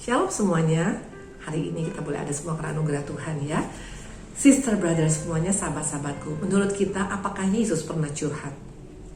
Shalom semuanya. Hari ini kita boleh ada semua karena anugerah Tuhan ya. Sister, brother semuanya, sahabat-sahabatku. Menurut kita, apakah Yesus pernah curhat?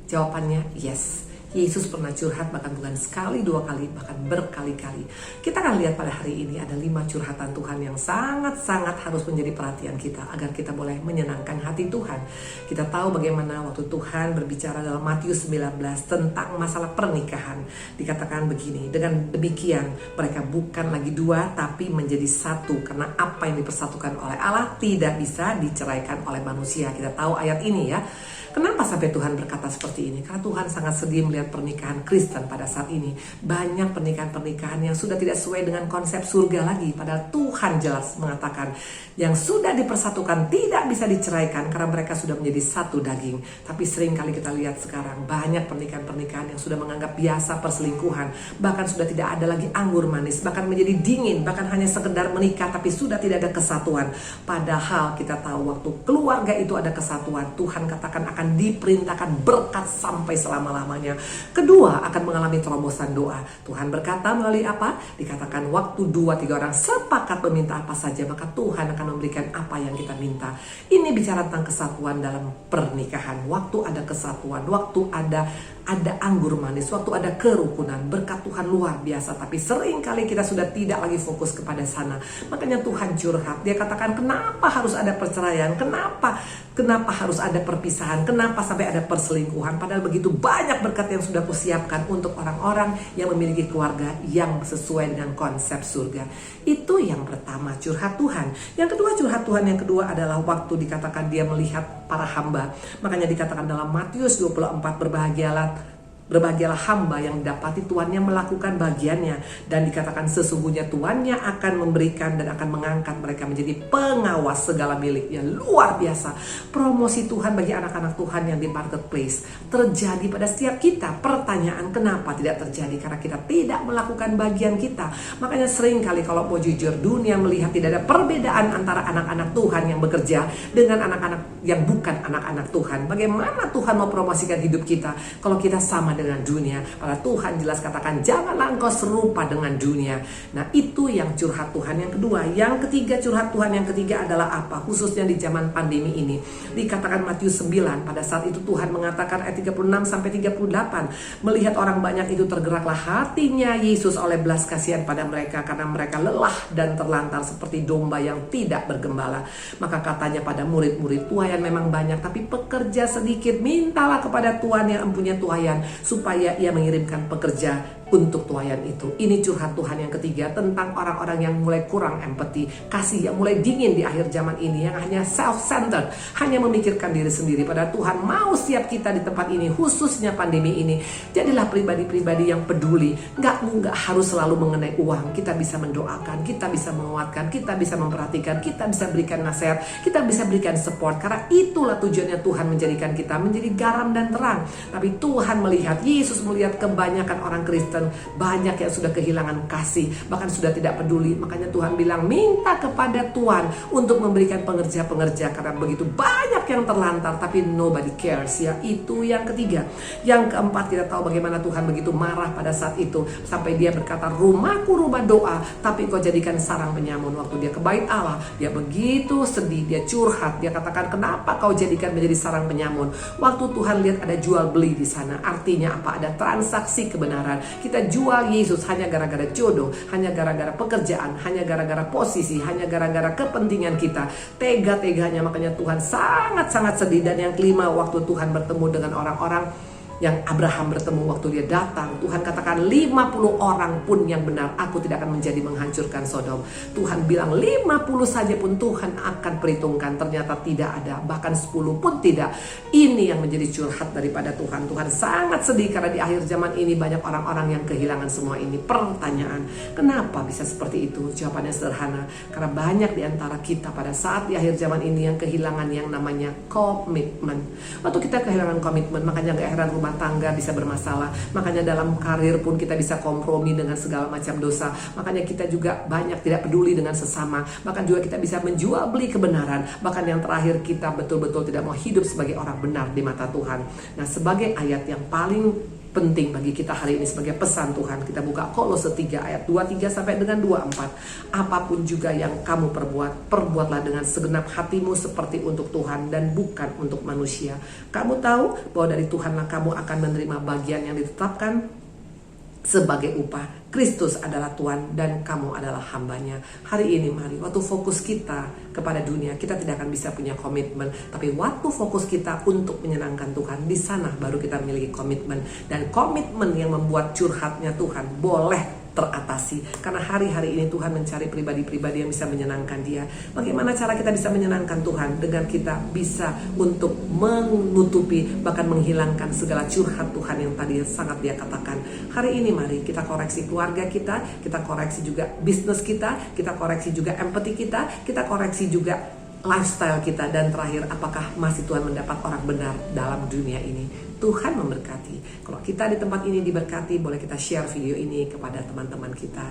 Jawabannya yes. Yesus pernah curhat, bahkan bukan sekali, dua kali, bahkan berkali-kali. Kita akan lihat pada hari ini ada 5 curhatan Tuhan yang sangat-sangat harus menjadi perhatian kita agar kita boleh menyenangkan hati Tuhan. Kita tahu bagaimana waktu Tuhan berbicara dalam Matius 19 tentang masalah pernikahan. Dikatakan begini, dengan demikian mereka bukan lagi 2 tapi menjadi 1, karena apa yang dipersatukan oleh Allah tidak bisa diceraikan oleh manusia. Kita tahu ayat ini ya. Kenapa sampai Tuhan berkata seperti ini? Karena Tuhan sangat sedih melihat pernikahan Kristen pada saat ini. Banyak pernikahan-pernikahan yang sudah tidak sesuai dengan konsep surga lagi. Padahal Tuhan jelas mengatakan yang sudah dipersatukan tidak bisa diceraikan karena mereka sudah menjadi satu daging. Tapi sering kali kita lihat sekarang banyak pernikahan-pernikahan yang sudah menganggap biasa perselingkuhan. Bahkan sudah tidak ada lagi anggur manis. Bahkan menjadi dingin. Bahkan hanya sekedar menikah tapi sudah tidak ada kesatuan. Padahal kita tahu waktu keluarga itu ada kesatuan. Tuhan katakan akan diperintahkan berkat sampai selama-lamanya. Kedua, akan mengalami terobosan doa. Tuhan berkata melalui apa? Dikatakan waktu 2-3 orang sepakat meminta apa saja, maka Tuhan akan memberikan apa yang kita minta. Ini bicara tentang kesatuan dalam pernikahan. Waktu ada kesatuan, waktu ada anggur manis, waktu ada kerukunan, berkat Tuhan luar biasa. Tapi sering kali kita sudah tidak lagi fokus kepada sana. Makanya Tuhan curhat. Dia katakan kenapa harus ada perceraian? Kenapa harus ada perpisahan? Kenapa sampai ada perselingkuhan? Padahal begitu banyak berkat yang sudah kusiapkan untuk orang-orang yang memiliki keluarga yang sesuai dengan konsep surga. Itu yang pertama, curhat Tuhan. Yang kedua, curhat Tuhan yang kedua adalah waktu dikatakan dia melihat para hamba. Makanya dikatakan dalam Matius 24, Berbahagialah hamba yang didapati tuannya melakukan bagiannya. Dan dikatakan sesungguhnya tuannya akan memberikan dan akan mengangkat mereka menjadi pengawas segala miliknya. Luar biasa. Promosi Tuhan bagi anak-anak Tuhan yang di marketplace terjadi pada setiap kita. Pertanyaan, kenapa tidak terjadi? Karena kita tidak melakukan bagian kita. Makanya sering kali kalau mau jujur, dunia melihat tidak ada perbedaan antara anak-anak Tuhan yang bekerja dengan anak-anak yang bukan anak-anak Tuhan. Bagaimana Tuhan mau promosikan hidup kita kalau kita sama dengan dunia? Pada Tuhan jelas katakan janganlah engkau serupa dengan dunia. Nah, itu yang curhat Tuhan yang kedua. Yang ketiga, curhat Tuhan yang ketiga adalah apa? Khususnya di zaman pandemi ini. Dikatakan Matius 9, pada saat itu Tuhan mengatakan ayat 36-38, melihat orang banyak itu tergeraklah hatinya Yesus oleh belas kasihan pada mereka karena mereka lelah dan terlantar seperti domba yang tidak bergembala. Maka katanya pada murid-murid, tuaian memang banyak tapi pekerja sedikit. Mintalah kepada Tuhan yang empunya tuaian supaya ia mengirimkan pekerja untuk tuaian itu. Ini curhat Tuhan yang ketiga tentang orang-orang yang mulai kurang empati, kasih yang mulai dingin di akhir zaman ini, yang hanya self-centered, hanya memikirkan diri sendiri. Padahal Tuhan mau siap kita di tempat ini, khususnya pandemi ini. Jadilah pribadi-pribadi yang peduli. Nggak harus selalu mengenai uang. Kita bisa mendoakan, kita bisa menguatkan, kita bisa memperhatikan, kita bisa berikan nasihat, kita bisa berikan support. Karena itulah tujuannya Tuhan menjadikan kita menjadi garam dan terang. Tapi Tuhan melihat, Yesus melihat kebanyakan orang Kristen banyak yang sudah kehilangan kasih, bahkan sudah tidak peduli. Makanya Tuhan bilang minta kepada Tuhan untuk memberikan pengerja-pengerja, karena begitu banyak yang terlantar tapi nobody cares ya. Itu yang ketiga. Yang keempat, kita tahu bagaimana Tuhan begitu marah pada saat itu sampai dia berkata, rumahku rumah doa tapi kau jadikan sarang penyamun. Waktu dia ke bait Allah, dia begitu sedih, dia curhat, dia katakan kenapa kau jadikan menjadi sarang penyamun. Waktu Tuhan lihat ada jual beli di sana, artinya apa? Ada transaksi kebenaran. Kita jual Yesus hanya gara-gara jodoh, hanya gara-gara pekerjaan, hanya gara-gara posisi, hanya gara-gara kepentingan kita. Tega-teganya, makanya Tuhan sangat-sangat sedih. Dan yang kelima, waktu Tuhan bertemu dengan orang-orang yang Abraham bertemu waktu dia datang, Tuhan katakan 50 orang pun yang benar, aku tidak akan menjadi menghancurkan Sodom. Tuhan bilang 50 saja pun Tuhan akan perhitungkan. Ternyata tidak ada, bahkan 10 pun tidak. Ini yang menjadi curhat daripada Tuhan. Tuhan sangat sedih karena di akhir zaman ini banyak orang-orang yang kehilangan semua ini. Pertanyaan, kenapa bisa seperti itu? Jawabannya sederhana, karena banyak di antara kita pada saat di akhir zaman ini yang kehilangan yang namanya komitmen. Waktu kita kehilangan komitmen, makanya gak heran rumah tangga bisa bermasalah. Makanya dalam karir pun kita bisa kompromi dengan segala macam dosa. Makanya kita juga banyak tidak peduli dengan sesama. Bahkan juga kita bisa menjual beli kebenaran. Bahkan yang terakhir, kita betul-betul tidak mau hidup sebagai orang benar di mata Tuhan. Nah, sebagai ayat yang paling penting bagi kita hari ini sebagai pesan Tuhan. Kita buka Kolose 3 ayat 23 sampai dengan 24. Apapun juga yang kamu perbuat, perbuatlah dengan segenap hatimu seperti untuk Tuhan dan bukan untuk manusia. Kamu tahu bahwa dari Tuhanlah kamu akan menerima bagian yang ditetapkan sebagai upah. Kristus adalah Tuhan dan kamu adalah hambanya. Hari ini mari, waktu fokus kita kepada dunia, kita tidak akan bisa punya komitmen. Tapi waktu fokus kita untuk menyenangkan Tuhan, di sana baru kita memiliki komitmen. Dan komitmen yang membuat curhatnya Tuhan boleh teratasi. Karena hari-hari ini Tuhan mencari pribadi-pribadi yang bisa menyenangkan Dia. Bagaimana cara kita bisa menyenangkan Tuhan? Dengan kita bisa untuk menutupi, bahkan menghilangkan segala curhat Tuhan yang tadi sangat Dia katakan. Hari ini mari kita koreksi keluarga kita koreksi juga bisnis kita koreksi juga empati kita koreksi juga lifestyle kita, dan terakhir, apakah masih Tuhan mendapat orang benar dalam dunia ini? Tuhan memberkati. Kalau kita di tempat ini diberkati, boleh kita share video ini kepada teman-teman kita.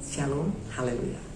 Shalom, haleluya.